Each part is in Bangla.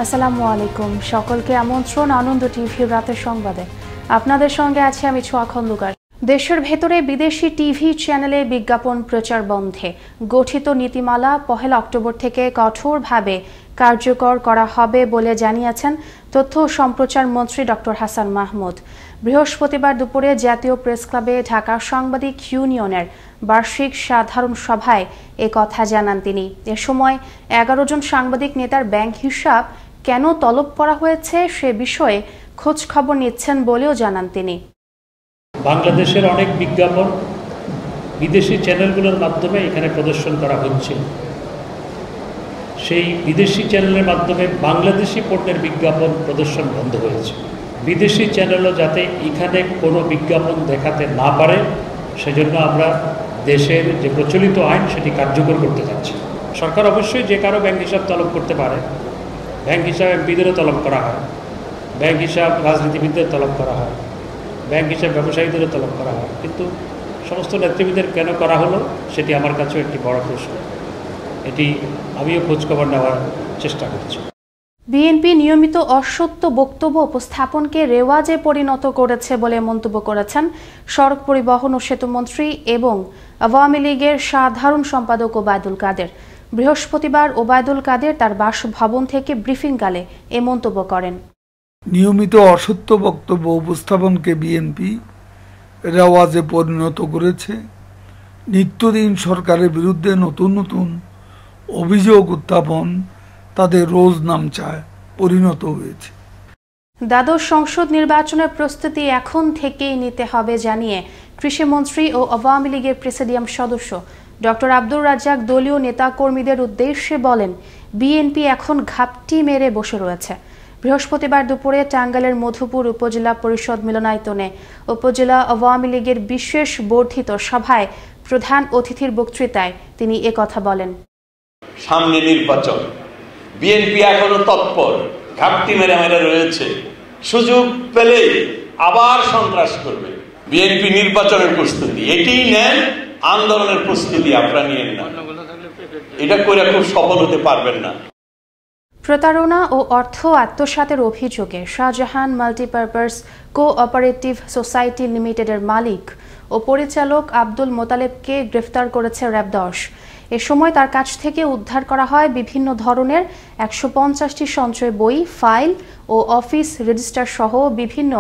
আসসালামু আলাইকুম, সকলকে আমন্ত্রণ আনন্দ টিভির রাতের সংবাদে। আপনাদের সঙ্গে আছি আমি ছোঁয়া খন্দকার। দেশের ভেতরে বিদেশি টিভি চ্যানেলে বিজ্ঞাপন প্রচার বন্ধে গঠিত নীতিমালা 1 অক্টোবর থেকে কঠোরভাবে কার্যকর করা হবে বলে জানিয়েছেন তথ্য ও সম্প্রচার মন্ত্রী ডক্টর হাসান মাহমুদ। বৃহস্পতিবার দুপুরে জাতীয় প্রেস ক্লাবে ঢাকা সাংবাদিক ইউনিয়নের বার্ষিক সাধারণ সভায় কথা জানান তিনি। এ সময় 11 জন সাংবাদিক নেতার ব্যাংক হিসাব কেন তলব করা হয়েছে সে বিষয়ে খোঁজ খবর নিচ্ছেন বলেও জানান তিনি। বাংলাদেশের অনেক বিজ্ঞাপন বিদেশি চ্যানেলগুলোর মাধ্যমে এখানে প্রদর্শন করা হচ্ছে। সেই বিদেশি চ্যানেলের মাধ্যমে বাংলাদেশি পণ্যের বিজ্ঞাপন প্রদর্শন বন্ধ হয়েছে। বিদেশি চ্যানেলও যাতে এখানে কোনো বিজ্ঞাপন দেখাতে না পারে সেজন্য আমরা দেশের যে প্রচলিত আইন সেটি কার্যকর করতে যাচ্ছি। সরকার অবশ্যই যে কারো ব্যাংক হিসাব তলব করতে পারে, ব্যাংক হিসাব এমপিদেরও তলব করা হয়, ব্যাংক হিসাব রাজনীতিবিদদের তলব করা হয়, ব্যাংক হিসাব ব্যবসায়ীদেরও তলব করা হয়, কিন্তু সমস্ত নেতৃবৃন্দের কেন করা হলো সেটি আমার কাছেও একটি বড় প্রশ্ন। এটি আমিও খোঁজখবর নেওয়ার চেষ্টা করছি। বিএনপি নিয়মিত অসত্য বক্তব্য উপস্থাপনকে রেওয়াজে পরিণত করেছে বলে মন্তব্য করেছেন সড়ক পরিবহন ও সেতুমন্ত্রী এবং আওয়ামী লীগের সাধারণ সম্পাদক ওবায়দুল কাদের। বৃহস্পতিবার ওবায়দুল কাদের তার বাসভবন থেকে ব্রিফিংকালে এ মন্তব্য করেন। নিয়মিত অসত্য বক্তব্য উপস্থাপনকে বিএনপি রেওয়াজে পরিণত করেছে। নিত্যদিন সরকারের বিরুদ্ধে নতুন নতুন অভিযোগ উত্থাপন তাদের রোজ নামচায় পরিণত হয়েছে। দ্বাদশ সংসদ নির্বাচনের প্রস্তুতি এখন থেকেই নিতে হবে জানিয়ে কৃষিমন্ত্রী ও আওয়ামী লীগের প্রেসিডিয়াম সদস্য ডক্টর আব্দুর রাজ্জাক দলীয় নেতাকর্মীদের উদ্দেশ্যে বলেন, বিএনপি এখন ঘাপটি মেরে বসে রয়েছে। বৃহস্পতিবার দুপুরে টাঙ্গাইলের মধুপুর উপজেলা পরিষদ মিলনায়তনে উপজেলা আওয়ামী লীগের বিশেষ বর্ধিত সভায় প্রধান অতিথির বক্তৃতায় তিনি একথা বলেন। সামনে নির্বাচন, বিএনপি এখনো তৎপর, ঘাপটি মেরে মেরে রয়েছে। সুযোগ পেলে আবার সন্ত্রাস করবে। বিএনপি নির্বাচনের প্রস্তুতি এটি নেন, আন্দোলনের প্রস্তুতি আপনারা নিয়েন না। এটা করে খুব সফল হতে পারবেন না। প্রতারণা ও অর্থ আত্মসাতের অভিযোগে শাহজাহান মাল্টিপারপাস কোঅপারেটিভ সোসাইটি লিমিটেডের মালিক ও পরিচালক আব্দুল মোতালেবকে গ্রেফতার করেছে র্যাব 10। এ সময় তার কাছ থেকে উদ্ধার করা হয় বিভিন্ন ধরনের 150টি সঞ্চয় বই, ফাইল ও অফিস রেজিস্টার সহ বিভিন্ন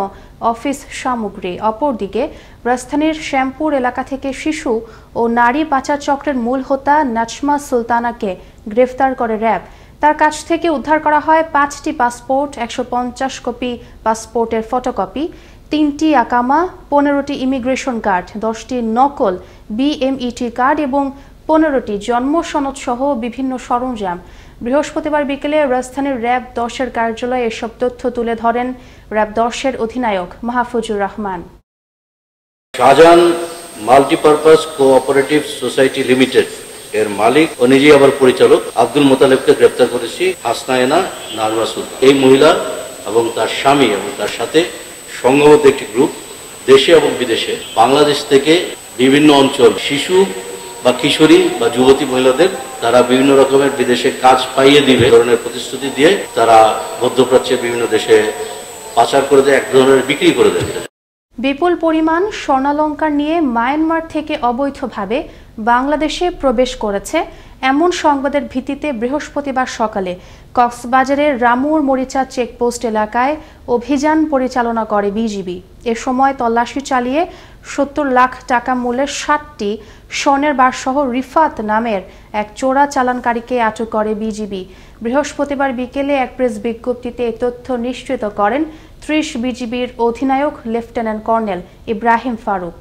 অফিস সামগ্রী। অপরদিকে রাজধানীর শ্যামপুর এলাকা থেকে শিশু ও নারী পাচার চক্রের মূল হোতা নাজমা সুলতানাকে গ্রেফতার করে র্যাব। তার কাছ থেকে উদ্ধার করা হয় 5টি পাসপোর্ট, 150 কপি পাসপোর্টের ফটোকপি, 3টি আকামা, 15টি ইমিগ্রেশন কার্ড, 10টি নকল বিএমইটি কার্ড এবং 15টি জন্ম সনদ সহ বিভিন্ন সরঞ্জাম। বৃহস্পতিবার বিকেলে রাজধানীর র্যাব 10-এর কার্যালয়ে এসব তথ্য তুলে ধরেন র্যাব 10-এর অধিনায়ক Mahfuzur Rahman. Shahjahan multipurpose cooperative society limited এর মালিক ও নিজেই আবার পরিচালক আব্দুল মোতালেবকে গ্রেফতার করেছি। হাসনায়না নাজমা সুলতান এই মহিলা এবং তার স্বামী এবং তার সাথে সংঘবদ্ধ একটি গ্রুপ দেশে এবং বিদেশে বাংলাদেশ থেকে বিভিন্ন অঞ্চল শিশু বা কিশোরী বা যুবতী মহিলাদের তারা বিভিন্ন রকমের বিদেশে কাজ পাইয়ে দিবে ধরনের প্রতিশ্রুতি দিয়ে তারা মধ্যপ্রাচ্যের বিভিন্ন দেশে পাচার করে দেয়, এক ধরনের বিক্রি করে দেয়। বিপুল পরিমাণ স্বর্ণালংকার নিয়ে মায়ানমার থেকে অবৈধভাবে বাংলাদেশে প্রবেশ করেছে এমন সংবাদের ভিত্তিতে বৃহস্পতিবার সকালে কক্সবাজারের রামুর মরিচা চেকপোস্ট এলাকায় অভিযান পরিচালনা করে বিজিবি। এ সময় তল্লাশি চালিয়ে 70 লাখ টাকা মূল্যের 60টি স্বর্ণের বারসহ রিফাত নামের এক চোরা চালানকারীকে আটক করে বিজিবি। বৃহস্পতিবার বিকেলে এক প্রেস বিজ্ঞপ্তিতে এ তথ্য নিশ্চিত করেন 30 বিজিবির অধিনায়ক লেফটেন্যান্ট কর্নেল ইব্রাহিম ফারুক।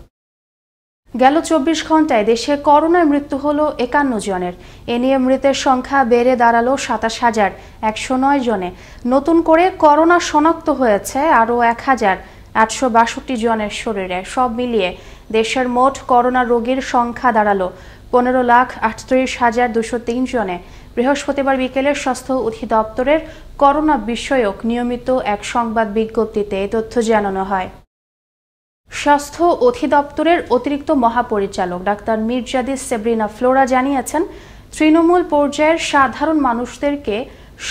গেল 24 ঘন্টায় দেশে করোনায় মৃত্যু হলো 51 জনের। এ নিয়ে মৃতের সংখ্যা বেড়ে দাঁড়ালো 27,109 জনে। নতুন করে করোনা শনাক্ত হয়েছে আরও 1,862 জনের শরীরে। সব মিলিয়ে দেশের মোট করোনা রোগীর সংখ্যা দাঁড়ালো 15,38,203 জনে। বৃহস্পতিবার বিকেলে স্বাস্থ্য অধিদপ্তরের করোনা বিষয়ক নিয়মিত এক সংবাদ বিজ্ঞপ্তিতে এ তথ্য জানানো হয়। স্বাস্থ্য অধিদপ্তরের অতিরিক্ত মহাপরিচালক ডাক্তার মির্জাদি সেব্রিনা ফ্লোরা জানিয়েছেন, তৃণমূল পর্যায়ের সাধারণ মানুষদেরকে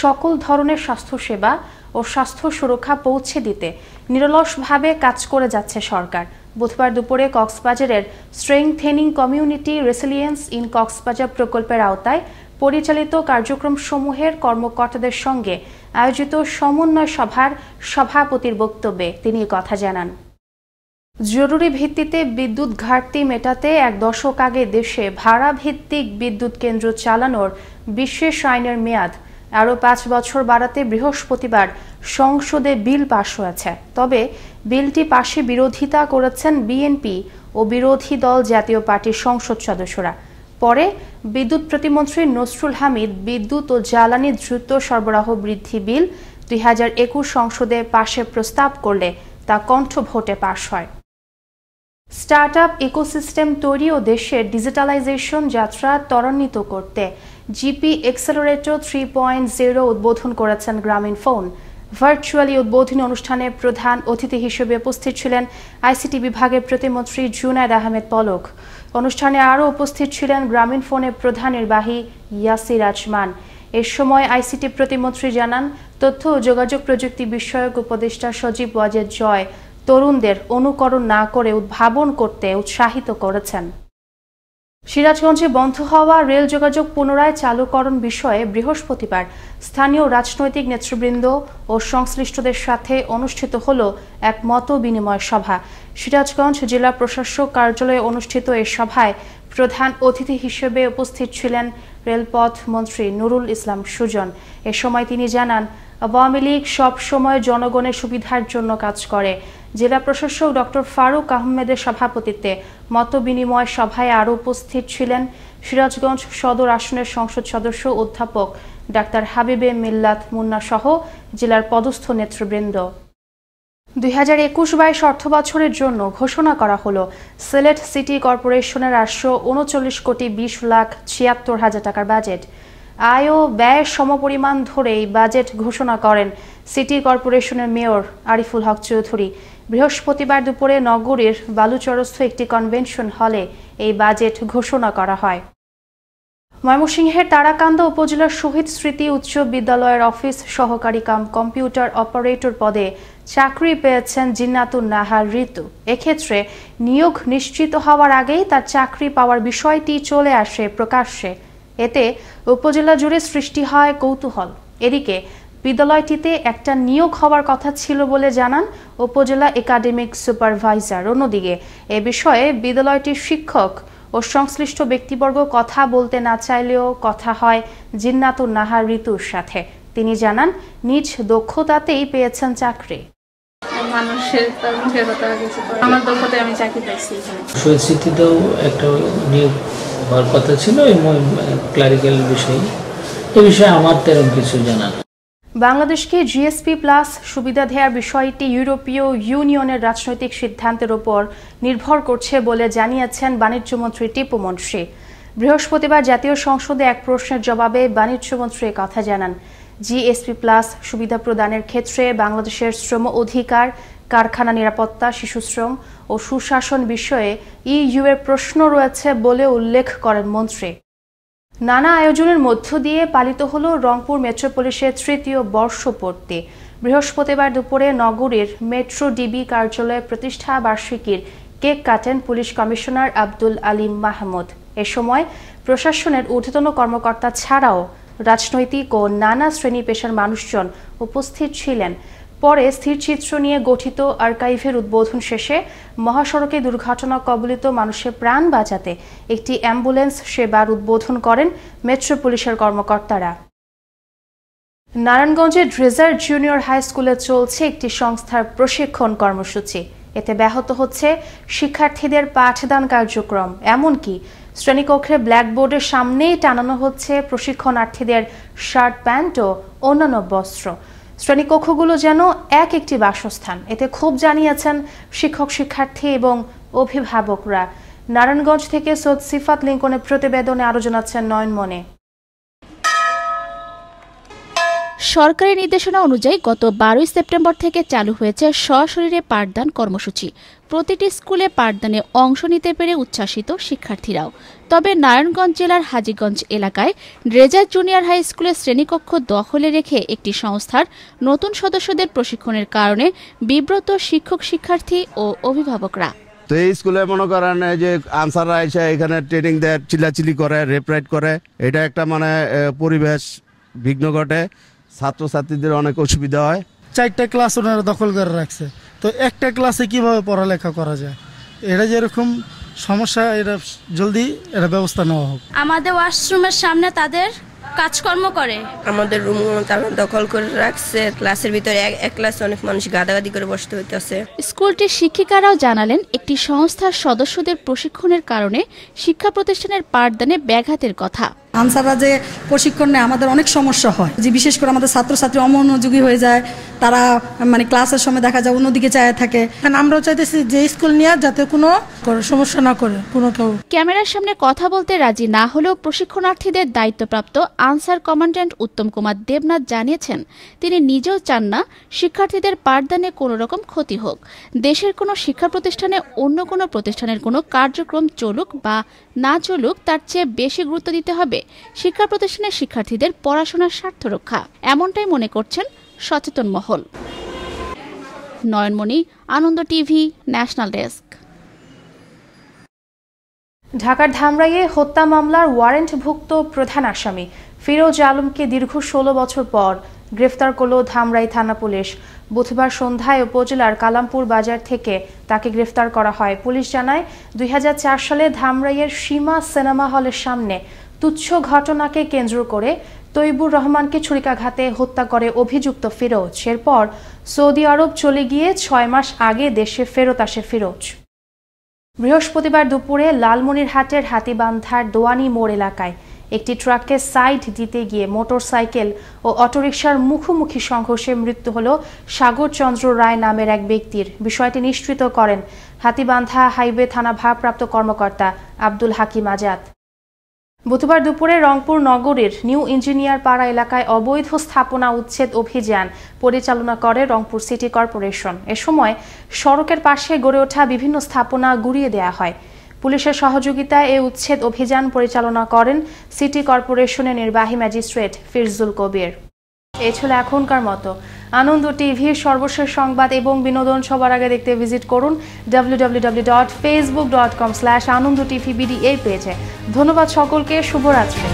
সকল ধরনের স্বাস্থ্যসেবা ও স্বাস্থ্য সুরক্ষা পৌঁছে দিতে নিরলসভাবে কাজ করে যাচ্ছে সরকার। বুধবার দুপুরে কক্সবাজারের strengthening community resilience in Cox's Bazar প্রকল্পের আওতায় পরিচালিত কার্যক্রমসমূহের কর্মকর্তাদের সঙ্গে আয়োজিত সমন্বয় সভার সভাপতির বক্তব্যে তিনি কথা জানান। জরুরি ভিত্তিতে বিদ্যুৎ ঘাটতি মেটাতে এক দশক আগে দেশে ভাড়া ভিত্তিক বিদ্যুৎ কেন্দ্র চালানোর বিশেষ আইনের মেয়াদ আরও 5 বছর বাড়াতে বৃহস্পতিবার সংসদে বিল পাশ হয়েছে। তবে বিলটি পাশে বিরোধিতা করেছেন বিএনপি ও বিরোধী দল জাতীয় পার্টির সংসদ সদস্যরা। পরে বিদ্যুৎ প্রতিমন্ত্রী নসরুল হামিদ বিদ্যুৎ ও জ্বালানি দ্রুত সরবরাহ বৃদ্ধি বিল 2021 সংসদে পাশের প্রস্তাব করলে তা কণ্ঠ ভোটে পাশ হয়। স্টার্টআপ ইকোসিস্টেম তৈরি ও দেশের ডিজিটালাইজেশন যাত্রা ত্বরান্বিত করতে জিপি এক্সেলারেটর 3.0 উদ্বোধন করেছেন গ্রামীণফোন। ভার্চুয়ালি উদ্বোধনী অনুষ্ঠানে প্রধান অতিথি হিসেবে উপস্থিত ছিলেন আইসিটি বিভাগের প্রতিমন্ত্রী জুনায়েদ আহমেদ পলক। অনুষ্ঠানে আরও উপস্থিত ছিলেন গ্রামীণফোনের প্রধান নির্বাহী ইয়াসির আজমান। এ সময় আইসিটি প্রতিমন্ত্রী জানান, তথ্য ও যোগাযোগ প্রযুক্তি বিষয়ক উপদেষ্টা সজীব ওয়াজেদ জয় তরুণদের অনুকরণ না করে উদ্ভাবন করতে উৎসাহিত করেছেন। সিরাজগঞ্জে বন্ধ হওয়া রেল যোগাযোগ পুনরায় চালুকরণ বিষয়ে বৃহস্পতিবার স্থানীয় রাজনৈতিক নেতৃবৃন্দ ও সংশ্লিষ্টদের সাথে অনুষ্ঠিত হল এক মত বিনিময় সভা। সিরাজগঞ্জ জেলা প্রশাসক কার্যালয়ে অনুষ্ঠিত এই সভায় প্রধান অতিথি হিসেবে উপস্থিত ছিলেন রেলপথ মন্ত্রী নুরুল ইসলাম সুজন। এ সময় তিনি জানান, আওয়ামী লীগ সব সময় জনগণের সুবিধার জন্য কাজ করে। জেলা প্রশাসক ডক্টর ফারুক আহমেদের সভাপতিত্বে মত বিনিময় সভায় আরও উপস্থিত ছিলেন সিরাজগঞ্জ সদর আসনের সংসদ সদস্য অধ্যাপক ডাক্তার হাবিবে মিল্লাত মুন্না সহ জেলার পদস্থ নেতৃবৃন্দ। 2021-22 অর্থবছরের জন্য ঘোষণা করা হলো সিলেট সিটি কর্পোরেশনের 839,20,76,000 টাকার বাজেট। আয় ও ব্যয় সমপরিমাণ ধরে এই বাজেট ঘোষণা করেন সিটি কর্পোরেশনের মেয়র আরিফুল হক চৌধুরী। বৃহস্পতিবার দুপুরে নগরীর বালুচরস্থ একটি কনভেনশন হলে এই বাজেট ঘোষণা করা হয়। ময়মনসিংহের তারাকান্দা উপজেলার শহীদ স্মৃতি উচ্চ বিদ্যালয়ের অফিস সহকারী কাম কম্পিউটার অপারেটর পদে চাকরি পেয়েছেন জিন্নাতুন নাহার ঋতু। এক্ষেত্রে নিয়োগ নিশ্চিত হওয়ার আগেই তার চাকরি পাওয়ার বিষয়টি চলে আসে প্রকাশ্যে। এতে উপজেলা জুড়ে সৃষ্টি হয় কৌতূহল। এদিকে বিদ্যালয়টিতে একটা নিয়োগ হওয়ার কথা ছিল বলে জানান উপজেলা একাডেমিক সুপারভাইজার। অন্যদিকে এ বিষয়ে বিদ্যালয়টির শিক্ষক ও সংশ্লিষ্ট ব্যক্তিবর্গ কথা বলতে না চাইলেও কথা হয় জিন্নাতুন নাহার ঋতুর সাথে। তিনি জানান, নিজ দক্ষতাতেই পেয়েছেন চাকরি। মানুষের তার মুখের কথা কিছু আমার দক্ষতায় আমি চাকরি পাইছি। শহীদ স্মৃতিতেও একটা নিয়োগ হওয়ার কথা ছিল ক্লারিক্যাল বিষয়ে। এ বিষয়ে আমার তেমন কিছু জানা নেই। বাংলাদেশকে জিএসপি প্লাস সুবিধা দেওয়ার বিষয়টি ইউরোপীয় ইউনিয়নের রাজনৈতিক সিদ্ধান্তের উপর নির্ভর করছে বলে জানিয়েছেন বাণিজ্যমন্ত্রী টিপু মুনশি। বৃহস্পতিবার জাতীয় সংসদে এক প্রশ্নের জবাবে বাণিজ্যমন্ত্রী কথা জানান, জিএসপি প্লাস সুবিধা প্রদানের ক্ষেত্রে বাংলাদেশের শ্রম অধিকার, কারখানা নিরাপত্তা, শিশুশ্রম ও সুশাসন বিষয়ে ইইউ এর প্রশ্ন রয়েছে বলে উল্লেখ করেন মন্ত্রী। নানা আয়োজনের মধ্য দিয়ে পালিত হল রংপুর মেট্রোপলিসের 3য় বর্ষপূর্তি। বৃহস্পতিবার দুপুরে নগরীর মেট্রো ডিবি কার্যালয়ে প্রতিষ্ঠা বার্ষিকীর কেক কাটেন পুলিশ কমিশনার আব্দুল আলিম মাহমুদ। এ সময় প্রশাসনের ঊর্ধ্বতন কর্মকর্তা ছাড়াও রাজনৈতিক ও নানা শ্রেণী পেশার মানুষজন উপস্থিত ছিলেন। পরে স্থিরচিত্র নিয়ে গঠিত আর্কাইভের উদ্বোধন শেষে মহাসড়কে দুর্ঘটনা কবলিত মানুষের প্রাণ বাঁচাতে একটি অ্যাম্বুলেন্স সেবার উদ্বোধন করেন মেট্রো পুলিশের কর্মকর্তারা। নারায়ণগঞ্জের ড্রেজার জুনিয়র হাই স্কুলে চলছে একটি সংস্থার প্রশিক্ষণ কর্মসূচি। এতে ব্যাহত হচ্ছে শিক্ষার্থীদের পাঠদান কার্যক্রম। এমনকি শ্রেণীকক্ষে ব্ল্যাকবোর্ডের সামনেই টানানো হচ্ছে প্রশিক্ষণার্থীদের শার্ট, প্যান্ট ও অন্যান্য বস্ত্র। শ্রেণীকক্ষগুলো যেন একটি বাসস্থান। এতে ক্ষোভ জানিয়েছেন শিক্ষক, শিক্ষার্থী এবং অভিভাবকরা। নারায়ণগঞ্জ থেকে সৈয়দ সিফাত লিঙ্কনের প্রতিবেদনে আরো জানাচ্ছেন নয়নমণি। সরকারি নির্দেশনা অনুযায়ী গত 12 সেপ্টেম্বর থেকে চালু হয়েছে সশরীরে পাঠদান কর্মসূচি। প্রতিটি স্কুলে পাঠদানে অংশ নিতে পেরে উচ্ছ্বাসিত শিক্ষার্থীরাও। তবে নারায়ণগঞ্জ জেলার হাজীগঞ্জ এলাকায় রেজাল্ট জুনিয়র হাই স্কুলের শ্রেণীকক্ষ দখলে রেখে একটি সংস্থার নতুন সদস্যদের প্রশিক্ষণের কারণে বিব্রত শিক্ষক, শিক্ষার্থী ও অভিভাবকরা। তো এই স্কুলে মনে করেন যে আনসাররা এসে এখানে ট্রেনিং দেয়, চিল্লাচিল্লি করে, রেপ রাইট করে, এটা একটা পরিবেশ বিঘ্ন ঘটে, ছাত্রছাত্রীদের অনেক অসুবিধা হয়। 4টা ক্লাস ওনারা দখল করে রাখছে, তো একটা ক্লাসে কিভাবে পড়ালেখা করা যায়, এটা যেরকম সমস্যা, এটা জলদি এটা ব্যবস্থা নেওয়া হোক। আমাদের ওয়াশরুমের সামনে তাদের কাজকর্ম করে, আমাদের রুমগুলো তারা দখল করে রাখছে। ক্লাসের ভিতরে এক ক্লাসে অনেক মানুষ গাদাগাদি করে বসতে হইতেছে। স্কুলটির শিক্ষিকারাও জানালেন, একটি সংস্থার সদস্যদের প্রশিক্ষণের কারণে শিক্ষা প্রতিষ্ঠানের পাঠদানে ব্যাঘাতের কথা। আনসাররা যে প্রশিক্ষণ নেয় আমাদের অনেক সমস্যা হয়, যে বিশেষ করে আমাদের ছাত্রছাত্রী অমনোযোগী হয়ে যায়, তারা ক্লাসের সময় দেখা যায় অন্যদিকে চায় থাকে। আমরাও চাইতেছি যে স্কুল নিয়ে যাতে কোনো সমস্যা না করে কোনো কেউ। ক্যামেরার সামনে কথা বলতে রাজি না হলেও প্রশিক্ষণার্থীদের দায়িত্বপ্রাপ্ত আনসার কমান্ড্যান্ট উত্তম কুমার দেবনাথ জানিয়েছেন, তিনি নিজেও চান না শিক্ষার্থীদের পাঠদানে কোনো রকম ক্ষতি হোক। দেশের কোনো শিক্ষা প্রতিষ্ঠানে অন্য কোনো প্রতিষ্ঠানের কোনো কার্যক্রম চলুক বা না চলুক, তার চেয়ে বেশি গুরুত্ব দিতে হবে শিক্ষা প্রতিষ্ঠানের শিক্ষার্থীদের পড়াশোনার স্বার্থ রক্ষা, এমনটাই মনে করছেন সচেতন মহল। নয়নমণি, আনন্দ টিভি, ন্যাশনাল ডেস্ক। ঢাকার ধামরাইয়ে হত্যা মামলার ওয়ারেন্টভুক্ত প্রধান আসামি ফিরোজ আলমকে দীর্ঘ 16 বছর পর গ্রেফতার করল ধামরাই থানা পুলিশ। বুধবার সন্ধ্যায় উপজেলার কালামপুর বাজার থেকে তাকে গ্রেফতার করা হয়। পুলিশ জানায়, 2004 সালে ধামরাইয়ের সীমা সিনেমা হলের সামনে তুচ্ছ ঘটনাকে কেন্দ্র করে তৈবুর রহমানকে ছুরিকাঘাতে হত্যা করে অভিযুক্ত ফিরোজ। এরপর সৌদি আরব চলে গিয়ে 6 মাস আগে দেশে ফেরত আসে ফিরোজ। বৃহস্পতিবার দুপুরে লালমনিরহাটের হাতিবান্ধার দোয়ানি মোড় এলাকায় একটি ট্রাককে সাইড দিতে গিয়ে মোটরসাইকেল ও অটোরিকশার মুখোমুখি সংঘর্ষে মৃত্যু হল সাগর চন্দ্র রায় নামের এক ব্যক্তির। বিষয়টি নিশ্চিত করেন হাতিবান্ধা হাইওয়ে থানা ভারপ্রাপ্ত কর্মকর্তা আব্দুল হাকিম আজাদ। বুধবার দুপুরে রংপুর নগরীর নিউ ইঞ্জিনিয়ার পাড়া এলাকায় অবৈধ স্থাপনা উচ্ছেদ অভিযান পরিচালনা করে রংপুর সিটি কর্পোরেশন। এ সময় সড়কের পাশে গড়ে ওঠা বিভিন্ন স্থাপনা গুঁড়িয়ে দেওয়া হয়। পুলিশের সহযোগিতায় এই উচ্ছেদ অভিযান পরিচালনা করেন সিটি কর্পোরেশনের নির্বাহী ম্যাজিস্ট্রেট ফিরজুল কবির। এই ছিল এখনকার মতো। আনন্দ টিভির সর্বশেষ সংবাদ এবং বিনোদন সবার আগে দেখতে ভিজিট করুন www.facebook.com/anondotvbd এই পেজে। ধন্যবাদ সকলকে, শুভরাত্রি।